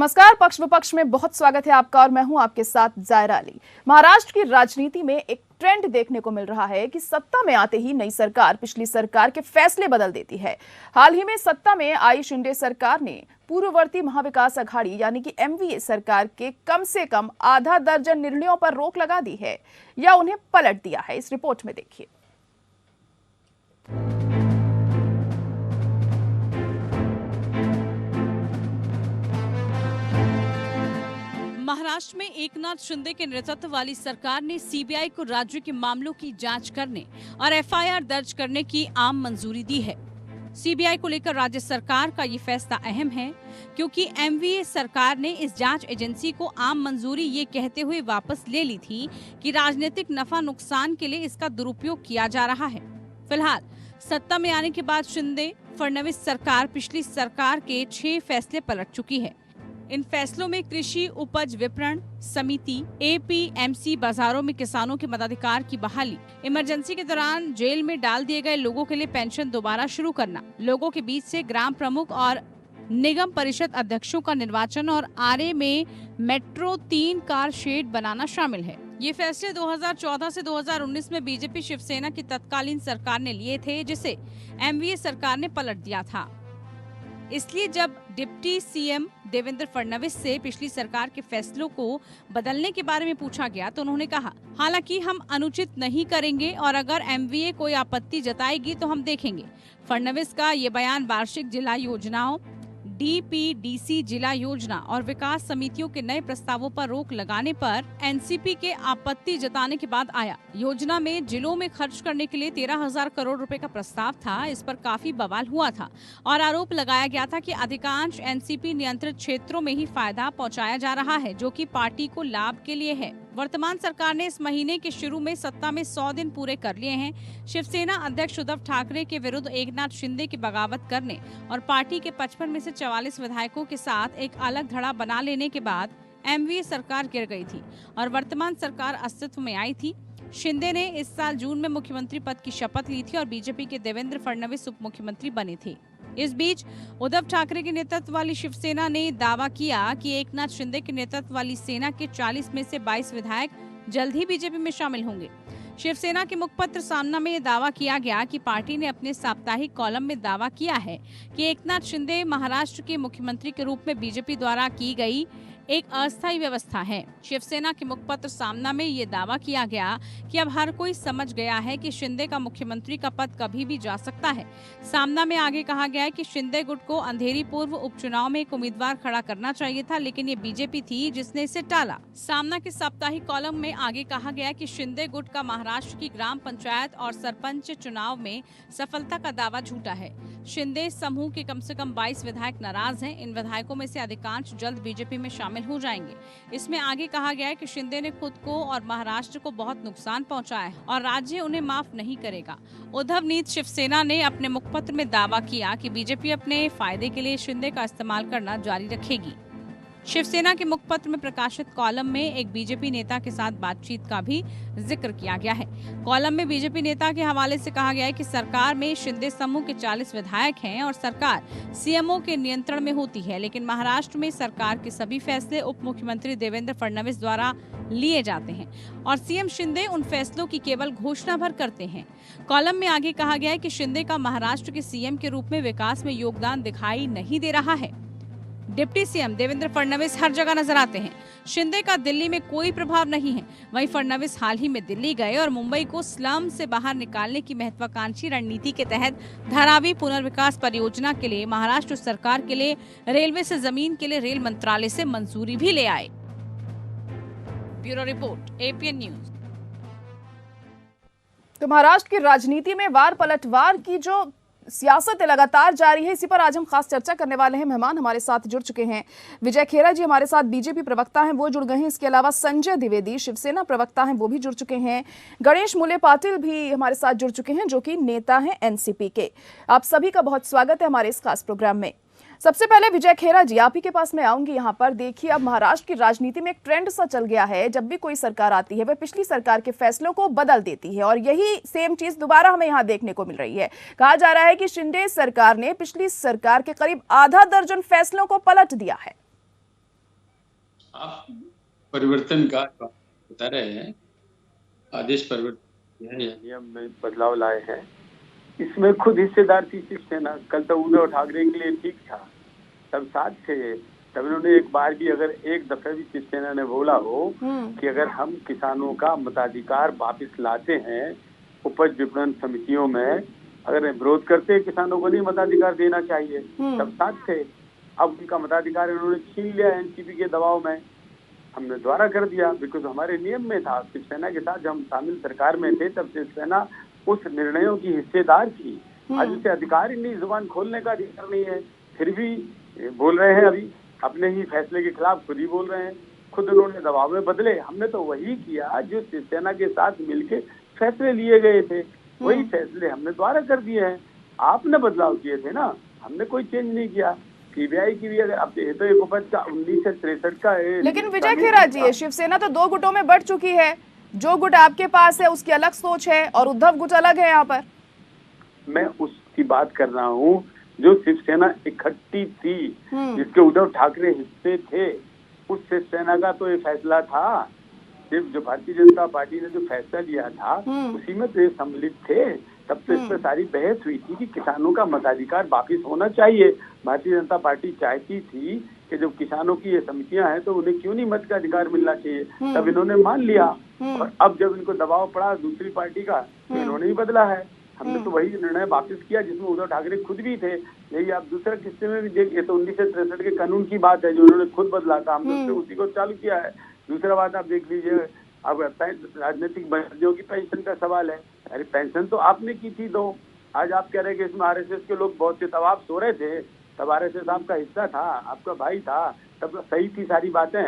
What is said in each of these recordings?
नमस्कार। पक्ष विपक्ष में बहुत स्वागत है आपका और मैं हूं आपके साथ जायरा अली। महाराष्ट्र की राजनीति में एक ट्रेंड देखने को मिल रहा है कि सत्ता में आते ही नई सरकार पिछली सरकार के फैसले बदल देती है। हाल ही में सत्ता में आई शिंदे सरकार ने पूर्ववर्ती महाविकास अघाड़ी यानी कि एमवीए सरकार के कम से कम आधा दर्जन निर्णयों पर रोक लगा दी है या उन्हें पलट दिया है। इस रिपोर्ट में देखिए। महाराष्ट्र में एकनाथ शिंदे के नेतृत्व वाली सरकार ने सीबीआई को राज्य के मामलों की जांच करने और एफआईआर दर्ज करने की आम मंजूरी दी है। सीबीआई को लेकर राज्य सरकार का ये फैसला अहम है क्योंकि एमवीए सरकार ने इस जांच एजेंसी को आम मंजूरी ये कहते हुए वापस ले ली थी कि राजनीतिक नफा नुकसान के लिए इसका दुरुपयोग किया जा रहा है। फिलहाल सत्ता में आने के बाद शिंदे फडणवीस सरकार पिछली सरकार के 6 फैसले पलट चुकी है। इन फैसलों में कृषि उपज विपणन समिति, एपीएमसी बाजारों में किसानों के मताधिकार की बहाली, इमरजेंसी के दौरान जेल में डाल दिए गए लोगों के लिए पेंशन दोबारा शुरू करना, लोगों के बीच से ग्राम प्रमुख और निगम परिषद अध्यक्षों का निर्वाचन और आरए में मेट्रो 3 कार शेड बनाना शामिल है। ये फैसले 2014 से 2019 में बीजेपी शिवसेना की तत्कालीन सरकार ने लिए थे, जिसे एमवीए सरकार ने पलट दिया था। इसलिए जब डिप्टी सीएम देवेंद्र फडणवीस से पिछली सरकार के फैसलों को बदलने के बारे में पूछा गया तो उन्होंने कहा, हालांकि हम अनुचित नहीं करेंगे और अगर एमवीए कोई आपत्ति जताएगी तो हम देखेंगे। फडणवीस का ये बयान वार्षिक जिला योजनाओं, डीपीडीसी जिला योजना और विकास समितियों के नए प्रस्तावों पर रोक लगाने पर एनसीपी के आपत्ति जताने के बाद आया। योजना में जिलों में खर्च करने के लिए 13,000 करोड़ रुपए का प्रस्ताव था। इस पर काफी बवाल हुआ था और आरोप लगाया गया था कि अधिकांश एनसीपी नियंत्रित क्षेत्रों में ही फायदा पहुंचाया जा रहा है, जो कि पार्टी को लाभ के लिए है। वर्तमान सरकार ने इस महीने के शुरू में सत्ता में 100 दिन पूरे कर लिए हैं। शिवसेना अध्यक्ष उद्धव ठाकरे के विरुद्ध एकनाथ शिंदे की बगावत करने और पार्टी के 55 में से 44 विधायकों के साथ एक अलग धड़ा बना लेने के बाद एमवीए सरकार गिर गई थी और वर्तमान सरकार अस्तित्व में आई थी। शिंदे ने इस साल जून में मुख्यमंत्री पद की शपथ ली थी और बीजेपी के देवेंद्र फडणवीस उप मुख्यमंत्री बने थे। इस बीच उद्धव ठाकरे के नेतृत्व वाली शिवसेना ने दावा किया कि एकनाथ शिंदे के नेतृत्व वाली सेना के 40 में से 22 विधायक जल्द ही बीजेपी में शामिल होंगे। शिवसेना के मुखपत्र सामना में दावा किया गया कि पार्टी ने अपने साप्ताहिक कॉलम में दावा किया है कि एकनाथ शिंदे महाराष्ट्र के मुख्यमंत्री के रूप में बीजेपी द्वारा की गई एक अस्थायी व्यवस्था है। शिवसेना के मुखपत्र सामना में ये दावा किया गया कि अब हर कोई समझ गया है कि शिंदे का मुख्यमंत्री का पद कभी भी जा सकता है। सामना में आगे कहा गया है कि शिंदे गुट को अंधेरी पूर्व उपचुनाव में एक उम्मीदवार खड़ा करना चाहिए था, लेकिन ये बीजेपी थी जिसने इसे टाला। सामना के साप्ताहिक कॉलम में आगे कहा गया कि शिंदे गुट का महाराष्ट्र की ग्राम पंचायत और सरपंच चुनाव में सफलता का दावा झूठा है। शिंदे समूह के कम से कम 22 विधायक नाराज हैं। इन विधायकों में से अधिकांश जल्द बीजेपी में शामिल हो जाएंगे। इसमें आगे कहा गया है कि शिंदे ने खुद को और महाराष्ट्र को बहुत नुकसान पहुंचाया है और राज्य उन्हें माफ नहीं करेगा। उद्धव नीत शिवसेना ने अपने मुखपत्र में दावा किया कि बीजेपी अपने फायदे के लिए शिंदे का इस्तेमाल करना जारी रखेगी। शिवसेना के मुखपत्र में प्रकाशित कॉलम में एक बीजेपी नेता के साथ बातचीत का भी जिक्र किया गया है। कॉलम में बीजेपी नेता के हवाले से कहा गया है कि सरकार में शिंदे समूह के 40 विधायक हैं और सरकार सीएमओ के नियंत्रण में होती है, लेकिन महाराष्ट्र में सरकार के सभी फैसले उप मुख्यमंत्री देवेंद्र फडणवीस द्वारा लिए जाते हैं और सीएम शिंदे उन फैसलों की केवल घोषणा भर करते हैं। कॉलम में आगे कहा गया है कि शिंदे का महाराष्ट्र के सीएम के रूप में विकास में योगदान दिखाई नहीं दे रहा है। डिप्टी सीएम देवेंद्र फडणवीस हर जगह नजर आते हैं। शिंदे का दिल्ली में कोई प्रभाव नहीं है। वहीं फडणवीस हाल ही में दिल्ली गए और मुंबई को स्लम से बाहर निकालने की महत्वाकांक्षी रणनीति के तहत धारावी पुनर्विकास परियोजना के लिए महाराष्ट्र सरकार के लिए रेलवे से जमीन के लिए रेल मंत्रालय से मंजूरी भी ले आए। Bureau report, APN news. तो महाराष्ट्र की राजनीति में वार पलटवार की जो सियासत लगातार जारी है, इसी पर आज हम खास चर्चा करने वाले हैं। मेहमान हमारे साथ जुड़ चुके हैं। विजय खेरा जी हमारे साथ बीजेपी प्रवक्ता हैं, वो जुड़ गए हैं। इसके अलावा संजय द्विवेदी शिवसेना प्रवक्ता हैं, वो भी जुड़ चुके हैं। गणेश मूले पाटिल भी हमारे साथ जुड़ चुके हैं, जो कि नेता हैं एनसीपी के। आप सभी का बहुत स्वागत है हमारे इस खास प्रोग्राम में। सबसे पहले विजय खेरा जी, आप ही के पास मैं आऊंगी। यहाँ पर देखिए, अब महाराष्ट्र की राजनीति में एक ट्रेंड सा चल गया है, जब भी कोई सरकार आती है वह पिछली सरकार के फैसलों को बदल देती है और यही सेम चीज दोबारा हमें यहाँ देखने को मिल रही है। कहा जा रहा है कि शिंदे सरकार ने पिछली सरकार के करीब आधा दर्जन फैसलों को पलट दिया है। आप परिवर्तन का बता रहे हैं, आदेश परिवर्तन है, नियम में बदलाव लाए हैं। इसमें खुद हिस्सेदार थी शिवसेना। कल तो उद्धव ठाकरे के लिए ठीक था, सब साथ थे, तब इन्होंने एक बार भी, अगर एक दफे भी शिवसेना ने बोला हो कि अगर हम किसानों का मताधिकार वापिस लाते हैं उपज विपणन समितियों में, अगर विरोध करते हैं किसानों को नहीं मताधिकार देना चाहिए, सब साथ थे। अब उनका मताधिकार इन्होंने छीन लिया एनसीपी के दबाव में, हमने द्वारा कर दिया, बिकॉज हमारे नियम में था। शिवसेना के साथ जब हम शामिल सरकार में थे तब शिवसेना उस निर्णयों की हिस्सेदार थी। आज उसे अधिकार ही नहीं, जुबान खोलने का अधिकार नहीं है, फिर भी बोल रहे हैं। अभी अपने ही फैसले के खिलाफ खुद ही बोल रहे हैं, खुद उन्होंने दबाव में बदले। हमने तो वही किया जो शिवसेना के साथ मिलके फैसले लिए गए थे, वही फैसले हमने द्वारा कर दिए हैं। आपने बदलाव किए थे ना, हमने कोई चेंज नहीं किया। सीबीआई की भी अगर आप ये तो एक उपज का 1963 का है। लेकिन विजय खेरा जी, शिवसेना तो दो गुटों में बढ़ चुकी है। जो गुट आपके पास है उसकी अलग सोच है और उद्धव गुट अलग है। यहाँ पर मैं उसकी बात कर रहा हूँ जो शिवसेना इकट्ठी थी, जिसके उद्धव ठाकरे हिस्से थे। उस शिवसेना का तो ये फैसला था, सिर्फ जो भारतीय जनता पार्टी ने जो फैसला लिया था उसी में तो ये सम्मिलित थे। तब तो इस पर सारी बहस हुई थी कि किसानों का मताधिकार वापिस होना चाहिए। भारतीय जनता पार्टी चाहती थी कि जब किसानों की ये समितियां हैं तो उन्हें क्यों नहीं मत का अधिकार मिलना चाहिए, तब इन्होंने मान लिया। और अब जब इनको दबाव पड़ा दूसरी पार्टी का तो इन्होंने ही बदला है। हमने तो वही निर्णय वापस किया जिसमें उद्धव ठाकरे खुद भी थे। यही आप दूसरे किस्से में भी देखिए, तो 1963 के कानून की बात है जो उन्होंने खुद बदला था, हमने उसी को चालू किया है। दूसरा बात आप देख लीजिए, अब राजनीतिक बंदियों की पेंशन का सवाल है। अरे पेंशन तो आपने की थी दो, आज आप कह रहे हैं कि इसमें आरएसएस के लोग बहुत थे, तब आप सो रहे थे, तब आरएसएस आपका हिस्सा था, आपका भाई था, तब सही थी सारी बातें,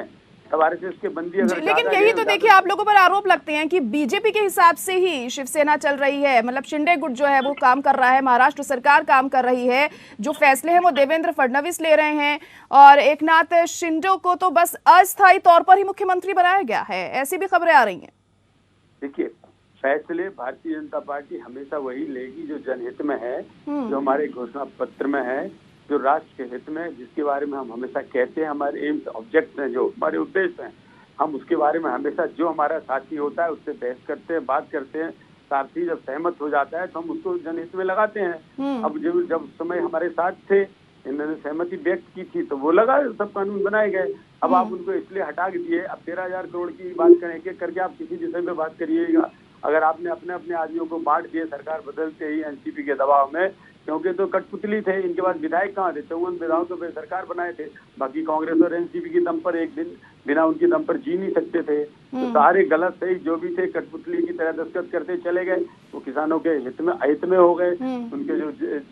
तब आरएसएस के बंदी अगर। लेकिन यही तो देखिए आप लोगों पर आरोप लगते हैं कि बीजेपी के हिसाब से ही शिवसेना चल रही है, मतलब शिंदे गुट जो है वो काम कर रहा है, महाराष्ट्र सरकार काम कर रही है, जो फैसले हैं वो देवेंद्र फडणवीस ले रहे हैं और एकनाथ शिंदे को तो बस अस्थायी तौर पर ही मुख्यमंत्री बनाया गया है, ऐसी भी खबरें आ रही हैं। देखिए, फैसले भारतीय जनता पार्टी हमेशा वही लेगी जो जनहित में है, जो हमारे घोषणा पत्र में है, जो राष्ट्र के हित में, जिसके बारे में हम हमेशा कहते हैं हमारे एम्स ऑब्जेक्ट हैं, जो हमारे उद्देश्य हैं, हम उसके बारे में हमेशा, जो हमारा साथी होता है उससे बहस करते हैं, बात करते हैं। साथी जब सहमत हो जाता है तो हम उसको जनहित में लगाते हैं। अब जब समय हमारे साथ थे, इन्होंने सहमति व्यक्त की थी तो वो लगा, सब कानून बनाए गए। अब आप उनको इसलिए हटा दिए। अब 13,000 करोड़ की बात करें, एक एक करके आप किसी विषय पे बात करिएगा। अगर आपने अपने अपने आदमियों को बांट दिए सरकार बदलते ही एनसीपी के दबाव में, क्योंकि तो कठपुतली थे, इनके बाद विधायक कहाँ थे, 54 विधायकों पे सरकार बनाए थे। बाकी कांग्रेस और एनसीपी की दम पर एक दिन बिना उनकी दम पर जी नहीं सकते थे। तो सारे गलत सही जो भी थे कठपुतली की तरह दस्तखत करते चले गए। वो किसानों के हित में अहित में हो गए, उनके जो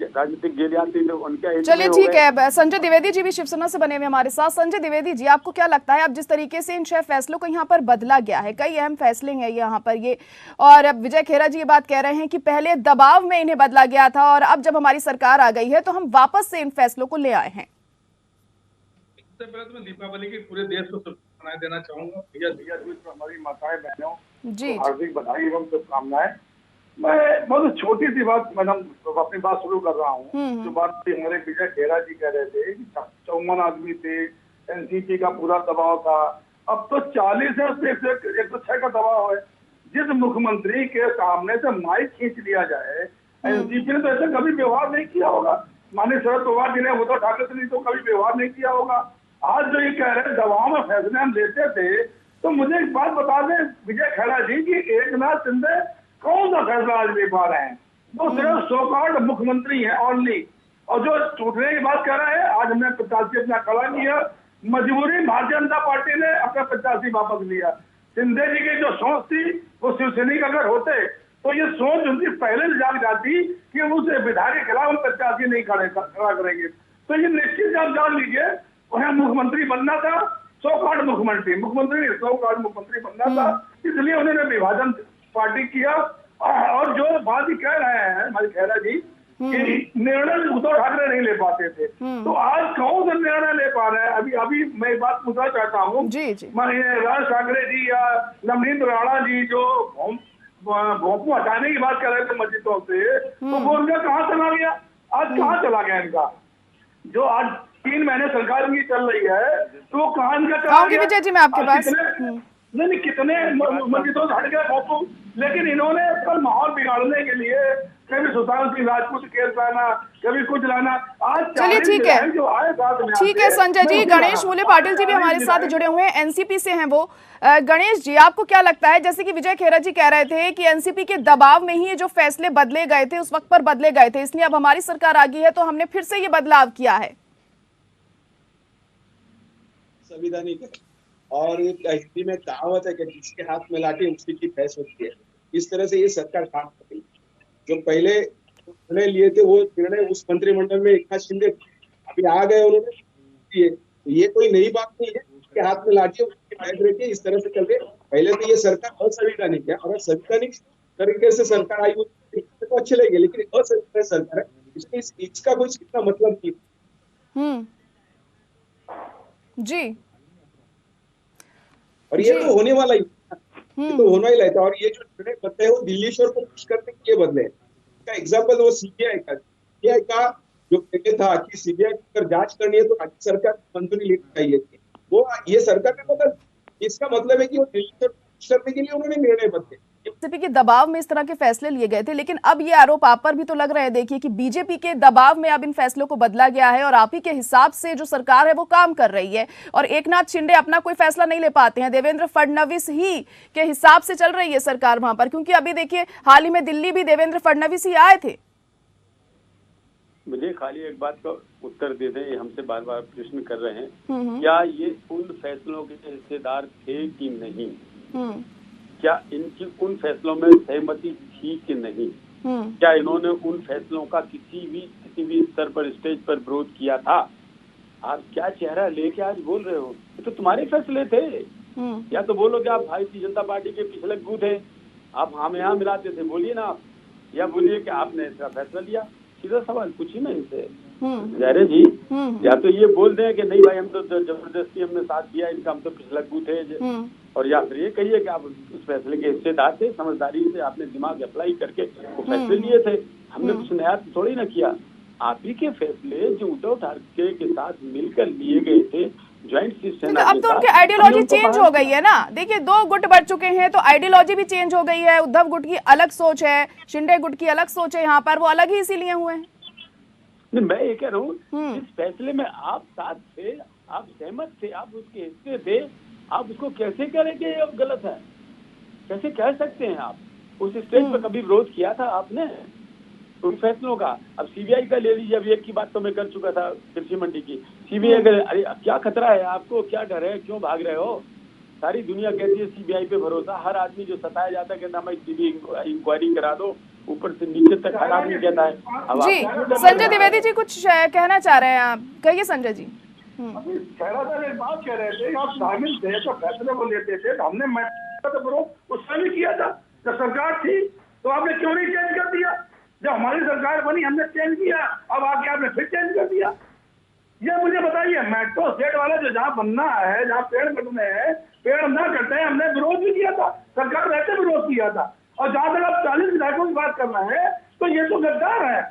राजनीतिक गेलियाती थे उनके हित में। चलिए ठीक है, संजय द्विवेदी जी भी शिवसेना से बने हुए हमारे साथ। संजय द्विवेदी जी, आपको क्या लगता है, अब जिस तरीके से इन 6 फैसलों को यहाँ पर बदला गया है, कई अहम फैसले हैं यहाँ पर ये, और अब विजय खेरा जी ये बात कह रहे हैं कि पहले दबाव में इन्हें बदला गया था और अब जब हमारी सरकार आ गई है तो हम वापस से इन फैसलों को ले आए हैं। सबसे पहले तो मैं दीपावली की पूरे देश को शुभकामनाएं देना चाहूंगा। भैया हमारी माताएं बहनों जी हार्दिक बधाई एवं शुभकामनाएं। मैं बहुत छोटी सी बात, मैडम अपनी बात शुरू कर रहा हूँ। जो बात हमारे विजय खेरा जी कह रहे थे कि 54 आदमी थे, एनसीपी का पूरा दबाव था, अब तो 40 है, 106 का दबाव है। जिस मुख्यमंत्री के सामने से माइक खींच लिया जाए, एनसीपी ने तो ऐसा कभी व्यवहार नहीं किया होगा। माननीय शरद पवार जी ने उद्धव ठाकरे ने तो कभी व्यवहार नहीं किया होगा। आज जो ये कह रहे हैं दबाव में फैसले हम लेते थे, तो मुझे एक बात बता दें विजय खेरा जी की एकनाथ शिंदे कौन सा फैसला आज ले पा रहे हैं? वो सिर्फ सो-कॉल्ड मुख्यमंत्री है ओनली। और जो टूटने की बात कर रहे हैं, आज हमने 85 अपना खड़ा किया, मजबूरी भारतीय जनता पार्टी ने अपना 85 वापस लिया। शिंदे जी की जो सोच थी वो शिवसैनिक अगर होते तो ये सोच उनकी पहले से जाग जाती कि उस विधायक के खिलाफ हम 85 नहीं खड़ा करेंगे। तो ये निश्चित आप जान लीजिए, उन्हें मुख्यमंत्री बनना था, सो-कॉल्ड मुख्यमंत्री सो-कॉल्ड मुख्यमंत्री बनना था, इसलिए उन्होंने विभाजन पार्टी किया। और जो बात ही कह रहे हैं हमारे खेरा जी कि निर्णय उद्धव ठाकरे नहीं ले पाते थे, तो आज कौन सा निर्णय ले पा रहे हैं? अभी मैं बात पूछना चाहता हूँ, राज ठाकरे जी या नवनीत राणा जी जो भोंपू हटाने की बात कर रहे थे मस्जिदों से, तो वो उनका कहाँ चला गया? आज कहाँ चला गया इनका? जो आज 3 महीने सरकार की चल रही है, तो कहाँ इनका चला आऊंगी गया? विजय जी मैं आपके अब पास। नहीं कितने मस्जिदों से हट गया फोटो, लेकिन इन्होंने कल माहौल बिगाड़ने के लिए कभी सुशांत सिंह राजपूत केस लाना, कभी कुछ लाना। आज चलिए ठीक है, जो आए साथ में ठीक है संजय जी। गणेश मूल्य पाटिल जी भी हमारे साथ जुड़े हुए हैं, एनसीपी से हैं वो। गणेश जी, आपको क्या लगता है, जैसे कि विजय खेरा जी कह रहे थे कि एनसीपी के दबाव में ही ये जो फैसले बदले गए थे उस वक्त पर बदले गए थे, इसलिए अब हमारी सरकार आ गई है तो हमने फिर से ये बदलाव किया है। संविधानिक है और हिंदी में कहावत है कि जिसके हाथ में लाठी उसी की भैंस होती है। इस तरह से ये सरकार काम कर रही है। जो पहले निर्णय लिए थे वो निर्णय उस मंत्रिमंडल में एकनाथ शिंदे अभी आ गए, उन्होंने ये कोई नई बात नहीं है। उसके हाथ में लाठी उसकी भैंस रहती है, इस तरह से चलते। पहले तो ये सरकार असंवैधानिक है और असंवैधानिक तरीके से सरकार आई हुई तो अच्छी लगी, लेकिन असंवैधानिक सरकार है, इसलिए इसका कोई इतना मतलब नहीं। जी, और ये तो होने वाला ही, ये तो होना ही रहता है। और ये जो निर्णय बदले हैं वो दिल्ली शोर को खुश करने के लिए बदले हैं। इसका एग्जाम्पल वो सीबीआई का जो पहले था कि सीबीआई अगर जांच करनी है तो राज्य सरकार की मंजूरी लेनी चाहिए थी, वो ये सरकार ने बदल। इसका मतलब है कि वो दिल्ली शोर को खुश करने के लिए उन्होंने निर्णय बदले। बीजेपी के दबाव में इस तरह के फैसले लिए गए थे, लेकिन अब ये आरोप आप पर भी तो लग रहे हैं, देखिए कि बीजेपी के दबाव में अब इन फैसलों को बदला गया है और आप ही के हिसाब से जो सरकार है वो काम कर रही है और एकनाथ शिंदे अपना कोई फैसला नहीं ले पाते हैं, देवेंद्र फडणवीस ही के हिसाब से चल रही है सरकार वहां पर। क्योंकि अभी देखिए हाल ही में दिल्ली भी देवेंद्र फडणवीस ही आए थे। मुझे खाली एक बात का उत्तर दे दें, ये हमसे बार बार प्रश्न कर रहे हैं, क्या ये उन फैसलों के हिस्सेदार थे कि नहीं, क्या इनकी उन फैसलों में सहमति थी कि नहीं, क्या इन्होंने उन फैसलों का किसी भी स्तर पर स्टेज पर विरोध किया था? आप क्या चेहरा लेके आज बोल रहे हो? ये तो तुम्हारे फैसले थे। या तो बोलो कि आप भारतीय जनता पार्टी के पिछले गु थे, आप हम यहाँ मिलाते थे, बोलिए ना आप, या बोलिए कि आपने इसका फैसला लिया। सीधा सवाल पूछिए ना इनसे जहरे जी। या तो ये बोल दें कि नहीं भाई हम तो जबरदस्ती हमने साथ दिया इनका, हम तो पिछले गु थे, और या फिर ये कहिए कि आप उस फैसले के हिस्सेदार थे, समझदारी से आपने दिमाग अप्लाई करके वो फैसले लिए थे, हमने कुछ नया थोड़ी ना किया। आप ही के फैसले जो उद्धव ठाकरे के साथ मिलकर लिए गए थे ज्वाइंट शिवसेना, अब तो उनकी आइडियोलॉजी चेंज हो गई है ना। देखिए 2 गुट बढ़ चुके हैं तो आइडियोलॉजी भी चेंज हो गई है। उद्धव गुट की अलग सोच है, शिंदे गुट की अलग सोच है, यहाँ पर वो अलग ही इसीलिए हुए हैं। नहीं, मैं ये कह रहा हूँ इस फैसले में आप साथ थे, आप सहमत थे, आप उसके हिस्से थे, आप उसको कैसे करें कि ये गलत है? कैसे कह सकते हैं आप? उस स्टेज पर कभी विरोध किया था आपने उन फैसलों का? अब सीबीआई का ले लीजिए, अब एक की बात तो मैं कर चुका था कृषि मंडी की। सीबीआई का अरे क्या खतरा है आपको, क्या डर है, क्यों भाग रहे हो? सारी दुनिया कहती है सीबीआई पे भरोसा, हर आदमी जो सताया जाता है कहता है सीबीआई इंक्वायरी करा दो, ऊपर से नीचे तक हर आदमी कहता है। जी संजय द्विवेदी जी कुछ कहना चाह रहे हैं आप, कहिए संजय जी। अभी खैरादार एक बात कह रहे थे, आप शामिल थे तो फैसले को लेते थे, तो हमने उसमें भी किया था जब सरकार थी, तो आपने क्यों नहीं चेंज कर दिया? जब हमारी सरकार बनी हमने चेंज किया, अब आके आपने फिर चेंज कर दिया। ये मुझे बताइए, मेट्रो स्टेट वाला जो जहाँ बनना है, जहाँ पेड़ कटने हैं, पेड़ ना कटते हैं, हमने विरोध भी किया था, सरकार रहते विरोध किया था। और जहाँ तक आप 40 विधायकों की बात करना है तो ये तो गद्दार है,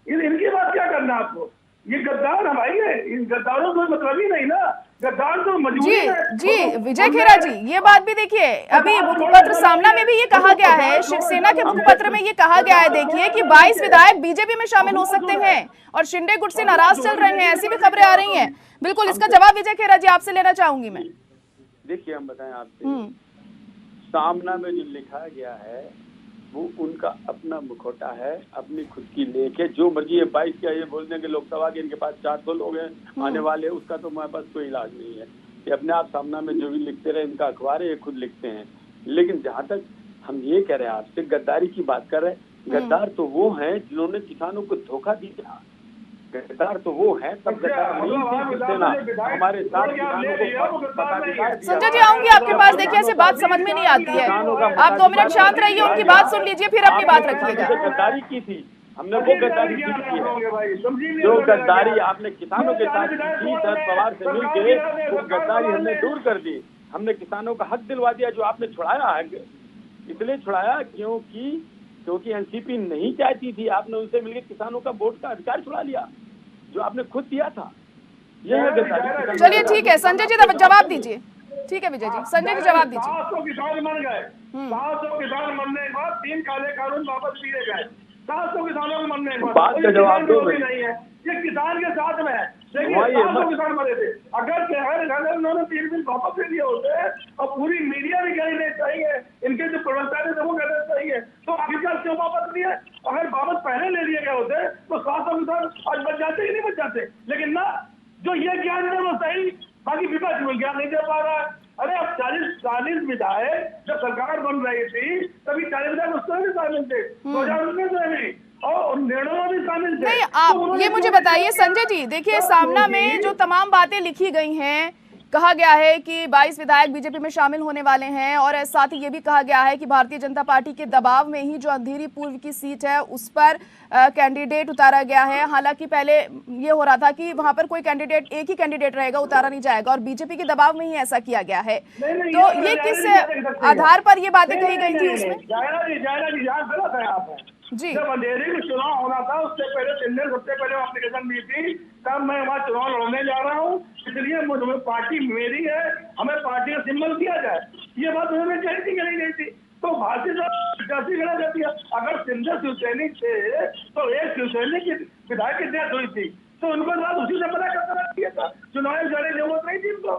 इनकी बात क्या करना आपको? ये गद्दार है भाई, इन गद्दारों को मतलब ही नहीं ना, गद्दार तो मजबूरी है। जी विजय खेरा जी, ये बात भी देखिए, अभी मुखपत्र सामना में भी ये कहा गया है, शिवसेना के मुखपत्र में ये कहा गया है देखिए कि 22 विधायक बीजेपी में शामिल हो सकते हैं और शिंदे गुट से नाराज चल रहे हैं, ऐसी भी खबरें आ रही हैं। बिल्कुल, इसका जवाब विजय खेरा जी आपसे लेना चाहूंगी मैं। देखिए हम बताएं आपसे, सामना में जो लिखा गया है वो उनका अपना मुखौटा है, अपनी खुद की लेख है, जो मर्जी है 22 क्या ये बोलने के लोकसभा के इनके पास 400 लोग हैं आने वाले, उसका तो हमारे पास कोई इलाज नहीं है। ये अपने आप सामना में जो भी लिखते रहे, इनका अखबार है, ये खुद लिखते हैं। लेकिन जहाँ तक हम ये कह रहे हैं आपसे, गद्दारी की बात कर रहे हैं, गद्दार तो वो हैं जिन्होंने किसानों को धोखा दिया, गद्दार तो वो है तब गद्दार नहीं थी शिवसेना हमारे साथ किसानों को पदाधिकार। संजय जी आऊंगी आपके पास, देखिए ऐसे बात समझ में नहीं आती है, आप 2 मिनट शांत रहिए, उनकी बात सुन लीजिए फिर अपनी बात रखिएगा। गद्दारी की थी हमने, वो गद्दारी की है जो गद्दारी आपने किसानों के साथ की शरद पवार से मिलकर, वो गद्दारी हमने दूर कर दी। हमने किसानों का हक दिलवा दिया, जो आपने छुड़ाया हक इसलिए छुड़ाया क्योंकि एनसीपी नहीं चाहती थी, आपने उनसे मिलकर किसानों का वोट का अधिकार छुड़ा लिया जो आपने खुद दिया था। यह है गद्दारी। चलिए ठीक है संजय जी, जवाब दीजिए। ठीक है विजय जी, संजय जी जवाब दीजिए। 700 किसान मर गए, 700 किसान मरने के बाद 3 काले कानून वापस लिए गए, 700 किसानों को मरने के बाद। बात का जवाब दो भाई। नहीं है, ये किसान के साथ में है। देखिए 700 किसान मरे थे, अगर उन्होंने 3 दिन वापस ले लिए होते और पूरी मीडिया भी कहीं नहीं चाहिए, इनके जो प्रवक्ता थे वो कहना चाहिए, तो आखिरकार क्यों वापस लिए? अगर वापस पहले ले लिए गए होते तो 700 किसान आज बच जाते कि नहीं बच जाते? लेकिन ना, जो ये ज्ञान है वो सही, बाकी विपक्ष में ज्ञान नहीं दे पा रहा है। अरे अब 40 विधायक जब सरकार बन रही थी तभी 40 विधायक उसमें भी शामिल थे, 2019 में भी, और निर्णयों में भी शामिल थे। नहीं, आप ये मुझे बताइए संजय जी, देखिए सामना में जो तमाम बातें लिखी गई हैं, कहा गया है कि 22 विधायक बीजेपी में शामिल होने वाले हैं, और साथ ही ये भी कहा गया है कि भारतीय जनता पार्टी के दबाव में ही जो अंधेरी पूर्व की सीट है उस पर कैंडिडेट उतारा गया है। हालांकि पहले ये हो रहा था कि वहां पर कोई कैंडिडेट, एक ही कैंडिडेट रहेगा, उतारा नहीं जाएगा, और बीजेपी के दबाव में ही ऐसा किया गया है। तो ये किस आधार पर ये बातें कही गई थी उसमें? जी, जब अंधेरी में चुनाव होना था उससे पहले सबसे पहले एप्लीकेशन दी थी, तब मैं वहाँ चुनाव लड़ने जा रहा हूँ, इसलिए मुझे पार्टी मेरी है, हमें पार्टी का सिंबल दिया जाए, ये बात उन्होंने कही थी कि नहीं गई थी। तो भारतीय जनता खड़ा करती है। अगर सिंधिया शिवसैनिक थे तो एक शिवसैनिक की विधायक की डेथ हुई थी तो उनको बाद उसी से पता करना चाहिए था, चुनाव जाने की जरूरत नहीं थी उनको।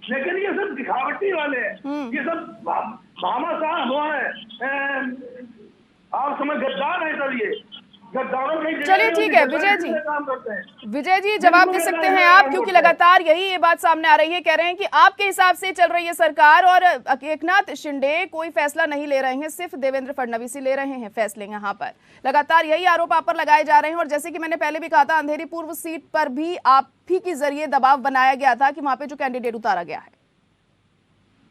लेकिन ये सब दिखावटी वाले हैं, ये सब भामाशाह हुआ है, आप समझ गद्दार है सर, ये गद्दारों के। चलिए ठीक है विजय जी, विजय जी जवाब दे सकते हैं आप, क्योंकि लगातार यही ये बात सामने आ रही है, कह रहे हैं कि आपके हिसाब से चल रही है सरकार और एकनाथ शिंदे कोई फैसला नहीं ले रहे हैं, सिर्फ देवेंद्र फडणवीस ही ले रहे हैं फैसले। यहाँ पर लगातार यही आरोप आप पर लगाए जा रहे हैं, और जैसे कि मैंने पहले भी कहा था, अंधेरी पूर्व सीट पर भी आप ही के जरिए दबाव बनाया गया था कि वहां पे जो कैंडिडेट उतारा गया है।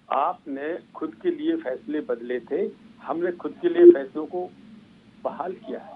आपने खुद के लिए फैसले बदले थे, हमने खुद के लिए फैसलों को बहाल किया है,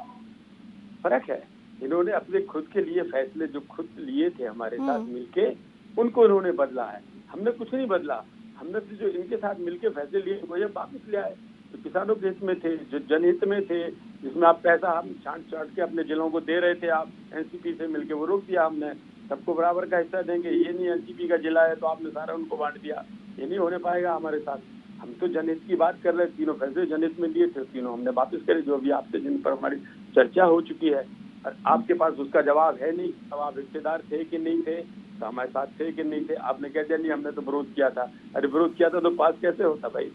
फर्क है। इन्होंने अपने खुद के लिए फैसले जो खुद लिए थे हमारे साथ मिलके, उनको इन्होंने बदला है, हमने कुछ नहीं बदला। हमने जो इनके साथ मिलके फैसले लिए वो ये वापस ले आए, जो किसानों के हित में थे, जो जनहित में थे, जिसमें आप पैसा हम छांट के अपने जिलों को दे रहे थे, आप एनसीपी से मिलके वो रोक दिया हमने। सबको बराबर का हिस्सा देंगे, ये नहीं एनसीपी का जिला है तो आपने सारा उनको बांट दिया, ये नहीं होने पाएगा हमारे साथ। हम तो जनहित की बात कर रहे हैं, तीनों फैसले जनहित में लिए थे, तीनों हमने वापस करे, जो भी आपसे जिन पर हमारी चर्चा हो चुकी है। और आपके पास उसका जवाब है नहीं, अब आप रिश्तेदार थे कि नहीं थे, तो हमारे साथ थे कि नहीं थे, आपने कह दिया नहीं हमने तो विरोध किया था। अरे विरोध किया था तो पास कैसे होता भाई?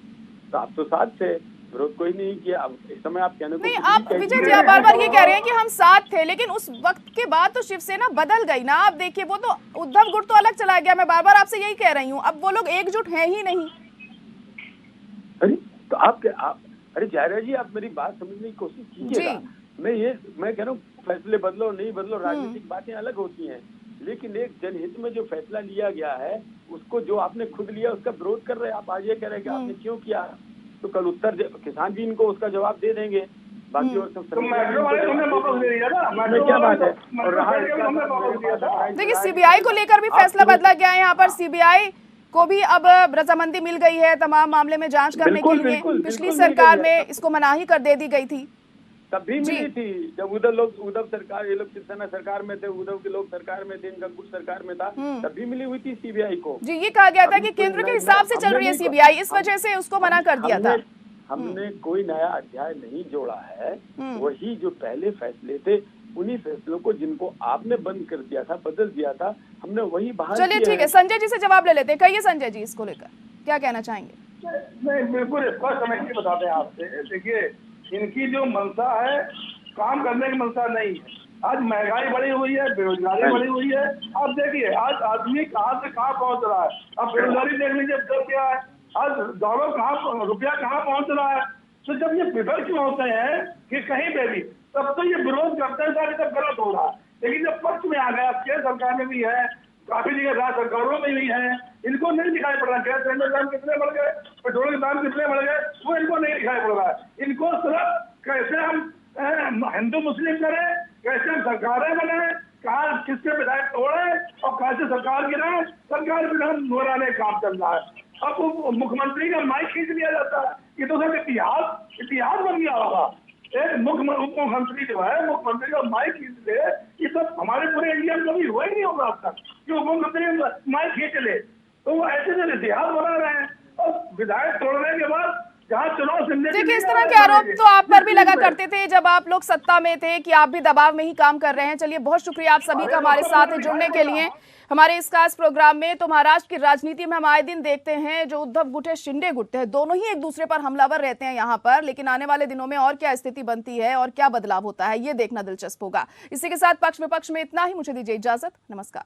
तो आप तो साथ थे, विरोध कोई नहीं किया। अब इस समय आप कहने को नहीं, आप विजय जी आप बार बार ये कह रहे हैं कि हम साथ थे, लेकिन उस वक्त के बाद तो शिवसेना बदल गई ना। आप देखिए वो तो उद्धव गुट तो अलग चला गया, मैं बार बार आपसे यही कह रही हूँ, अब वो लोग एकजुट है ही नहीं। अरे तो आप अरे जायरा जी आप मेरी बात समझने की कोशिश कीजिएगा। मैं कह रहा हूँ फैसले बदलो नहीं बदलो, राजनीतिक बातें अलग होती हैं, लेकिन एक जनहित में जो फैसला लिया गया है उसको जो आपने खुद लिया उसका विरोध कर रहे हैं आप। आज ये कह रहे हैं कि आपने क्यों किया, तो कल उत्तर किसान भी इनको उसका जवाब दे देंगे। बाकी और सब क्या बात है। और देखिए सीबीआई को लेकर भी फैसला बदला गया है, यहाँ पर सीबीआई को भी अब रजामंदी मिल गई है तमाम मामले में जांच करने के लिए। पिछली सरकार में इसको मनाही कर दे दी गई थी, तब भी मिली थी जब उद्धव सरकार, ये लोग शिवसेना सरकार में थे, उद्धव के लोग सरकार में थे, इनका गुट सरकार में था, तब भी मिली हुई थी सीबीआई को। जी ये कहा गया था कि केंद्र के हिसाब से चल रही है सीबीआई, इस वजह से उसको मना कर दिया था। हमने कोई नया अध्याय नहीं जोड़ा है, वही जो पहले फैसले थे उन्हीं फैसलों को जिनको आपने बंद कर दिया था, बदल दिया था, हमने वही बहाल किया। चलिए ठीक है, संजय जी से जवाब ले लेते हैं। कहिए संजय जी इसको लेकर क्या कहना चाहेंगे? नहीं बिल्कुल स्पष्ट मैं बताते हैं आपसे। देखिए इनकी जो मंशा है काम करने की मंशा नहीं है। आज महंगाई बढ़ी हुई है, बेरोजगारी बढ़ी हुई है। आप देखिए आज आदमी कहाँ से कहाँ पहुँच रहा है। अब बेरोजगारी देख लीजिए तो क्या है, आज डॉलर कहाँ, रुपया कहाँ पहुँच रहा है। तो जब ये विपक्ष में होते हैं कि कहीं पे भी, तब तो ये विरोध करते हैं सारे, तब गलत हो रहा है। लेकिन जब पक्ष में आ गया, केंद्र सरकार में भी है, काफी जगह राज्य सरकारों में भी है, इनको नहीं दिखाई पड़ रहा गैस सिलेंडर दाम कितने बढ़ गए, पेट्रोल के दाम कितने बढ़ गए, वो इनको नहीं दिखाई पड़ रहा है। इनको सिर्फ कैसे हम हिंदू मुस्लिम करें, कैसे हम सरकारें बने, कहाँ किसके विधायक तोड़े और कैसे सरकार गिराए, सरकार भी हम दोहराने काम चल रहा है। अब मुख्यमंत्री का माइक खींच लिया जाता है, ये तो सब इतिहास बन गया होगा। एक उप मुख्यमंत्री जो है, मुख्यमंत्री का माइक खींच ले, ये सब हमारे पूरे इंडिया में कभी हुआ ही नहीं होगा अब तक कि उप मुख्यमंत्री माइक खींच ले। तो वो ऐसे जो इतिहास बना रहे हैं, और विधायक तोड़ने के बाद जहाँ चुनाव से देखिए, इस तरह के आरोप तो आप पर भी लगा करते थे जब आप लोग सत्ता में थे कि आप भी दबाव में ही काम कर रहे हैं। चलिए, बहुत शुक्रिया आप सभी का हमारे साथ जुड़ने के लिए हमारे इस खास प्रोग्राम में। तो महाराष्ट्र की राजनीति में हम आए दिन देखते हैं जो उद्धव गुटे शिंदे गुट है, दोनों ही एक दूसरे पर हमलावर रहते हैं यहाँ पर। लेकिन आने वाले दिनों में और क्या स्थिति बनती है और क्या बदलाव होता है, ये देखना दिलचस्प होगा। इसी के साथ पक्ष विपक्ष में इतना ही। मुझे दीजिए इजाजत, नमस्कार।